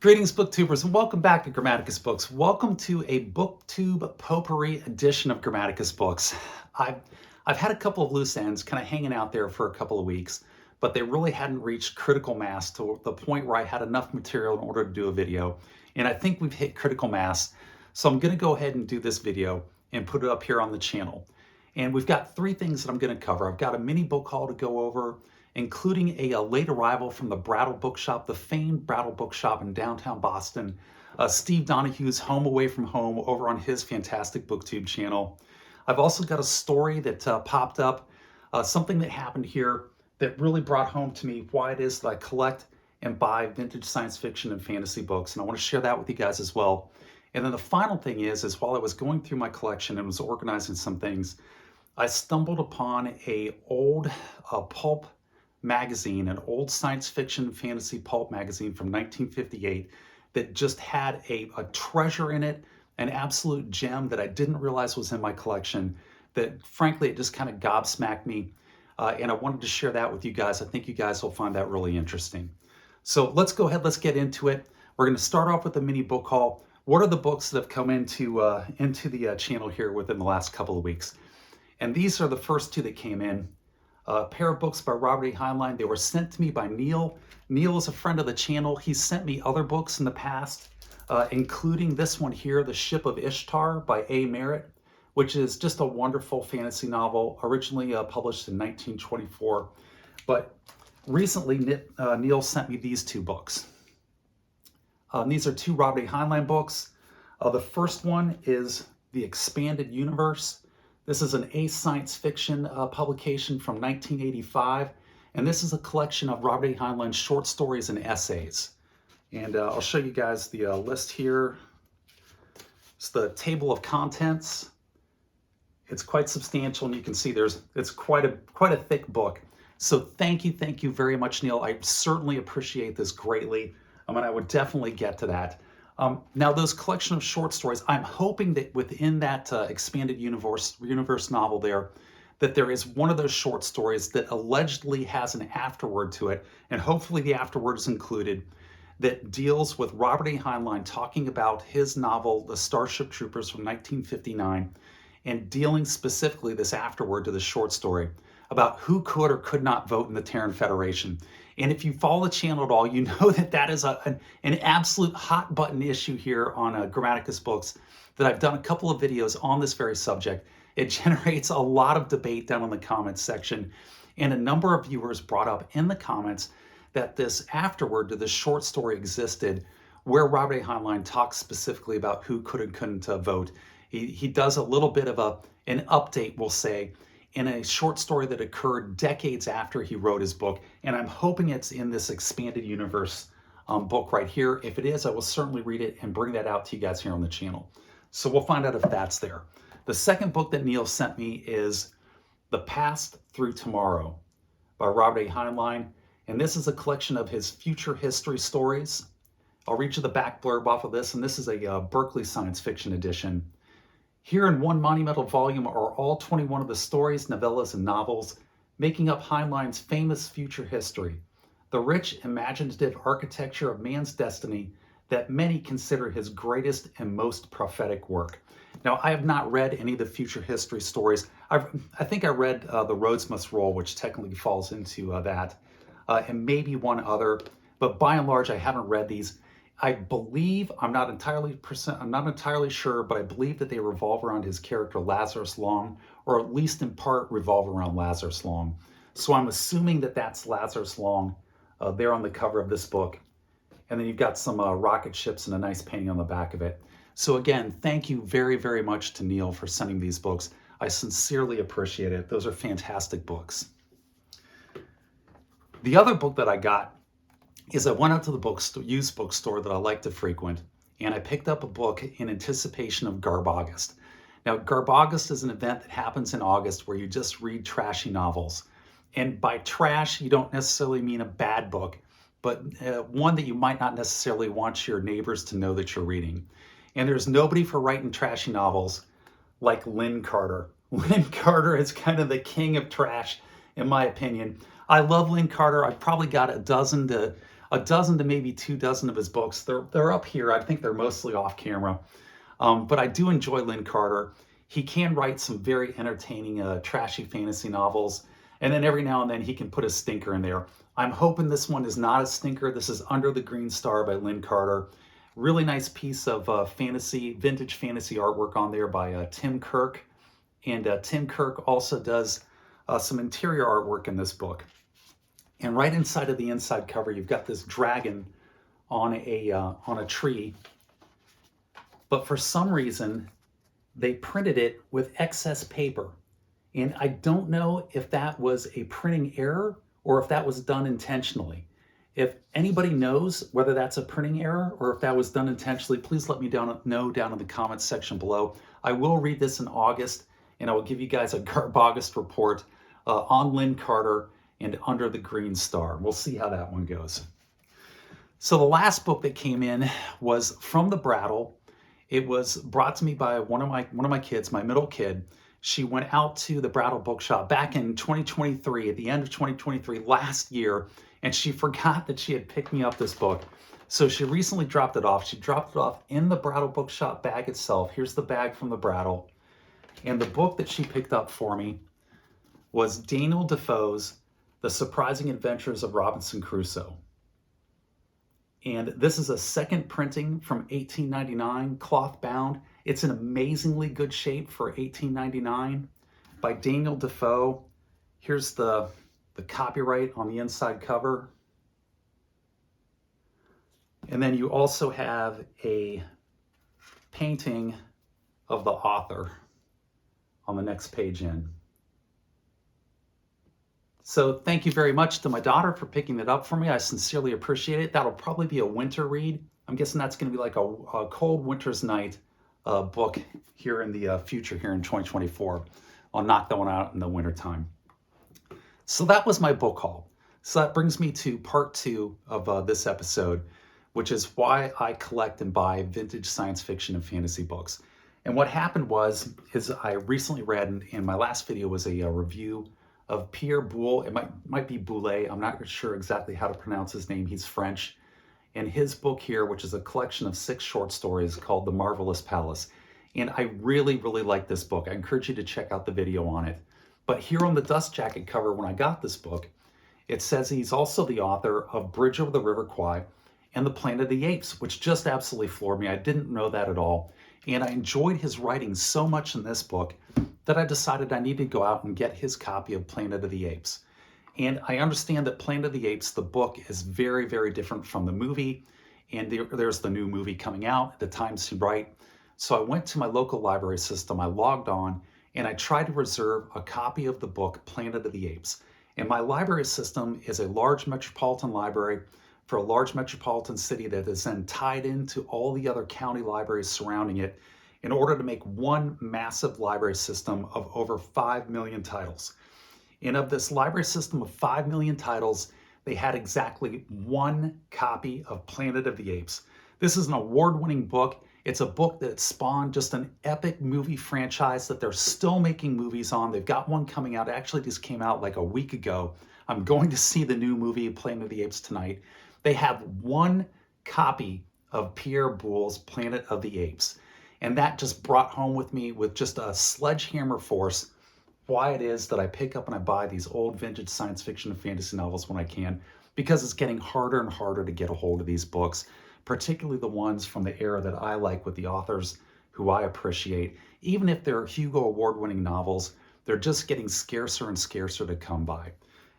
Greetings, booktubers, and welcome back to Grammaticus Books. Welcome to a booktube potpourri edition of Grammaticus Books. I've had a couple of loose ends kind of hanging out there for a couple of weeks, but they really hadn't reached critical mass to the point where I had enough material in order to do a video. And I think we've hit critical mass, so I'm going to go ahead and do this video and put it up here on the channel. And we've got three things that I'm going to cover. I've got a mini book haul to go over, including a late arrival from the Brattle Bookshop, the famed Brattle Bookshop in downtown Boston. Steve Donahue's Home Away from Home over on his fantastic booktube channel. I've also got a story that popped up, something that happened here that really brought home to me why it is that I collect and buy vintage science fiction and fantasy books, and I want to share that with you guys as well. And then the final thing is while I was going through my collection and was organizing some things, I stumbled upon a old pulp magazine, an old science fiction fantasy pulp magazine from 1958 that just had a treasure in it, an absolute gem that I didn't realize was in my collection, that frankly, it just kind of gobsmacked me. And I wanted to share that with you guys. I think you guys will find that really interesting. So let's go ahead, let's get into it. We're going to start off with a mini book haul. What are the books that have come into the channel here within the last couple of weeks? And these are the first two that came in. A pair of books by Robert A. Heinlein. They were sent to me by Neil. Neil is a friend of the channel. He's sent me other books in the past, including this one here, The Ship of Ishtar by A. Merritt, which is just a wonderful fantasy novel, originally published in 1924. But recently, Neil sent me these two books. These are two Robert A. Heinlein books. The first one is The Expanded Universe. This is an A science fiction publication from 1985, and this is a collection of Robert A. Heinlein's short stories and essays. And I'll show you guys the list here. It's the table of contents. It's quite substantial, and you can see it's quite a thick book. So thank you very much, Neil. I certainly appreciate this greatly. And I would definitely get to that. Now, those collection of short stories, I'm hoping that within that expanded universe novel there, that there is one of those short stories that allegedly has an afterword to it, and hopefully the afterword is included, that deals with Robert A. Heinlein talking about his novel, The Starship Troopers from 1959, and dealing specifically this afterword to the short story about who could or could not vote in the Terran Federation. And if you follow the channel at all, you know that is an absolute hot button issue here on Grammaticus Books, that I've done a couple of videos on this very subject. It generates a lot of debate down in the comments section. And a number of viewers brought up in the comments that this afterword to this short story existed, where Robert A. Heinlein talks specifically about who could and couldn't vote. He does a little bit of an update, we'll say, in a short story that occurred decades after he wrote his book, and I'm hoping it's in this expanded universe book right here. If it is, I will certainly read it and bring that out to you guys here on the channel. So we'll find out if that's there. The second book that Neil sent me is The Past Through Tomorrow by Robert A. Heinlein, and this is a collection of his future history stories. I'll read you the back blurb off of this, and this is a Berkeley science fiction edition. Here in one monumental volume are all 21 of the stories, novellas, and novels making up Heinlein's famous future history, the rich, imaginative architecture of man's destiny that many consider his greatest and most prophetic work. Now, I have not read any of the future history stories. I think I read The Roads Must Roll, which technically falls into that, and maybe one other, but by and large, I haven't read these. I believe, I'm not entirely sure, but I believe that they revolve around his character Lazarus Long, or at least in part revolve around Lazarus Long. So I'm assuming that that's Lazarus Long there on the cover of this book. And then you've got some rocket ships and a nice painting on the back of it. So again, thank you very much to Neil for sending these books. I sincerely appreciate it. Those are fantastic books. The other book that I got is I went out to the used bookstore that I like to frequent, and I picked up a book in anticipation of Garb August. Now, Garb August is an event that happens in August where you just read trashy novels. And by trash, you don't necessarily mean a bad book, but one that you might not necessarily want your neighbors to know that you're reading. And there's nobody for writing trashy novels like Lynn Carter. Lynn Carter is kind of the king of trash, in my opinion. I love Lynn Carter. I've probably got a dozen to a dozen to maybe 2 dozen of his books. They're up here. I think they're mostly off camera. But I do enjoy Lynn Carter. He can write some very entertaining, trashy fantasy novels. And then every now and then he can put a stinker in there. I'm hoping this one is not a stinker. This is Under the Green Star by Lynn Carter. Really nice piece of vintage fantasy artwork on there by Tim Kirk. And Tim Kirk also does some interior artwork in this book. And right inside of the inside cover, you've got this dragon on a tree. But for some reason, they printed it with excess paper. And I don't know if that was a printing error or if that was done intentionally. If anybody knows whether that's a printing error or if that was done intentionally, please let me know down in the comments section below. I will read this in August, and I will give you guys a Garbogust report on Lynn Carter and Under the Green Star. We'll see how that one goes. So the last book that came in was from the Brattle. It was brought to me by one of my kids, my middle kid. She went out to the Brattle Bookshop back in 2023, at the end of 2023, last year, and she forgot that she had picked me up this book. So she recently dropped it off. She dropped it off in the Brattle Bookshop bag itself. Here's the bag from the Brattle. And the book that she picked up for me was Daniel Defoe's The Surprising Adventures of Robinson Crusoe. And this is a second printing from 1899, cloth bound. It's in amazingly good shape for 1899 by Daniel Defoe. Here's the copyright on the inside cover. And then you also have a painting of the author on the next page in. So thank you very much to my daughter for picking it up for me. I sincerely appreciate it. That'll probably be a winter read. I'm guessing that's going to be like a cold winter's night book here in the future, here in 2024. I'll knock that one out in the wintertime. So that was my book haul. So that brings me to part 2 of this episode, which is why I collect and buy vintage science fiction and fantasy books. And what happened is I recently read, and my last video was a review of Pierre Boulle. It might be Boulle. I'm not sure exactly how to pronounce his name. He's French. And his book here, which is a collection of 6 short stories called The Marvelous Palace. And I really, really like this book. I encourage you to check out the video on it. But here on the dust jacket cover, when I got this book, it says he's also the author of Bridge Over the River Kwai and The Planet of the Apes, which just absolutely floored me. I didn't know that at all. And I enjoyed his writing so much in this book that I decided I needed to go out and get his copy of Planet of the Apes. And I understand that Planet of the Apes, the book, is very, very different from the movie. And there's the new movie coming out at the time to write. So I went to my local library system, I logged on, and I tried to reserve a copy of the book Planet of the Apes. And my library system is a large metropolitan library for a large metropolitan city that is then tied into all the other county libraries surrounding it in order to make one massive library system of over 5 million titles. And of this library system of 5 million titles, they had exactly 1 copy of Planet of the Apes. This is an award-winning book. It's a book that spawned just an epic movie franchise that they're still making movies on. They've got one coming out. It actually just came out like a week ago. I'm going to see the new movie Planet of the Apes tonight. They have 1 copy of Pierre Boulle's Planet of the Apes. And that just brought home with me with just a sledgehammer force why it is that I pick up and I buy these old vintage science fiction and fantasy novels when I can, because it's getting harder and harder to get a hold of these books, particularly the ones from the era that I like with the authors who I appreciate. Even if they're Hugo Award-winning novels, they're just getting scarcer and scarcer to come by.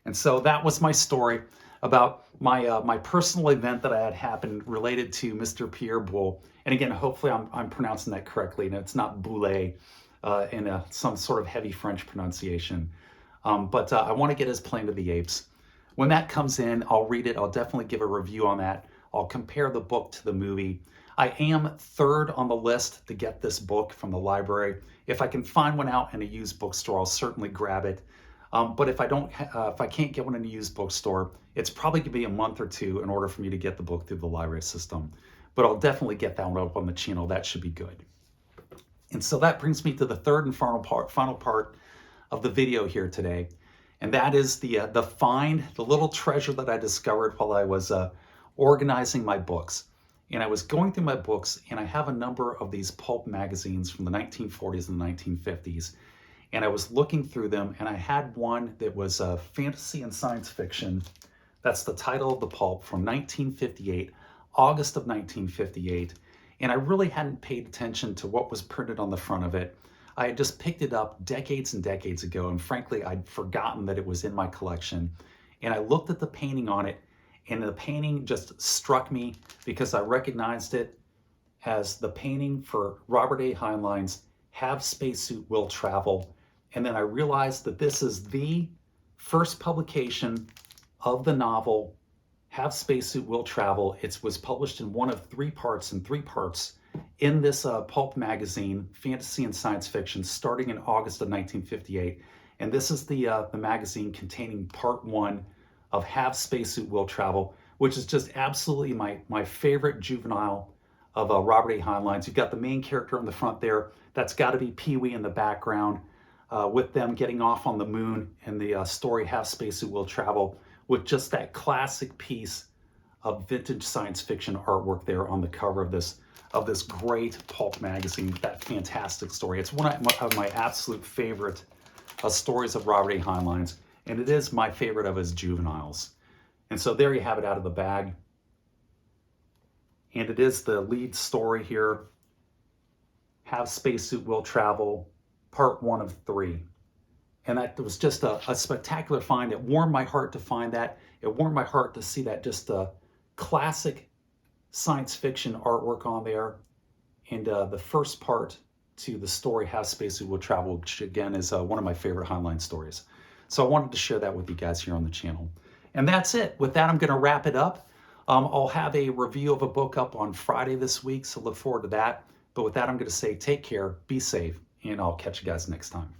And so that was my story about my personal event that I had happened related to Mr. Pierre Boulle. And again, hopefully I'm pronouncing that correctly, and it's not Boulle in some sort of heavy French pronunciation. But I want to get his Planet of the Apes. When that comes in, I'll read it. I'll definitely give a review on that. I'll compare the book to the movie. I am 3rd on the list to get this book from the library. If I can find one out in a used bookstore, I'll certainly grab it. But if I can't get one in a used bookstore, it's probably going to be a month or 2 in order for me to get the book through the library system. But I'll definitely get that one up on the channel. That should be good. And so that brings me to the 3rd and final part of the video here today. And that is the find, the little treasure that I discovered while I was organizing my books. And I was going through my books, and I have a number of these pulp magazines from the 1940s and the 1950s. And I was looking through them, and I had one that was fantasy and science fiction. That's the title of the pulp, from 1958, August of 1958. And I really hadn't paid attention to what was printed on the front of it. I had just picked it up decades and decades ago, and frankly, I'd forgotten that it was in my collection. And I looked at the painting on it, and the painting just struck me because I recognized it as the painting for Robert A. Heinlein's Have Spacesuit Will Travel. And then I realized that this is the first publication of the novel Have Spacesuit Will Travel. It was published in one of three parts, in this pulp magazine, fantasy and science fiction, starting in August of 1958. And this is the magazine containing part one of Have Spacesuit Will Travel, which is just absolutely my favorite juvenile of Robert A. Heinlein's. You've got the main character on the front there. That's got to be Pee-wee in the background, with them getting off on the moon in the story Have Spacesuit Will Travel, with just that classic piece of vintage science fiction artwork there on the cover of this great pulp magazine. That fantastic story. It's one of my absolute favorite stories of Robert A. Heinlein's, and it is my favorite of his juveniles. And so there you have it out of the bag. And it is the lead story here, Have Spacesuit Will Travel, part one of three. And that was just a spectacular find. It warmed my heart to find that. It warmed my heart to see that just classic science fiction artwork on there. And the first part to the story, Have Spacesuit Will Travel, which again is one of my favorite Heinlein stories. So I wanted to share that with you guys here on the channel. And that's it. With that, I'm going to wrap it up. I'll have a review of a book up on Friday this week, so look forward to that. But with that, I'm going to say take care, be safe, and I'll catch you guys next time.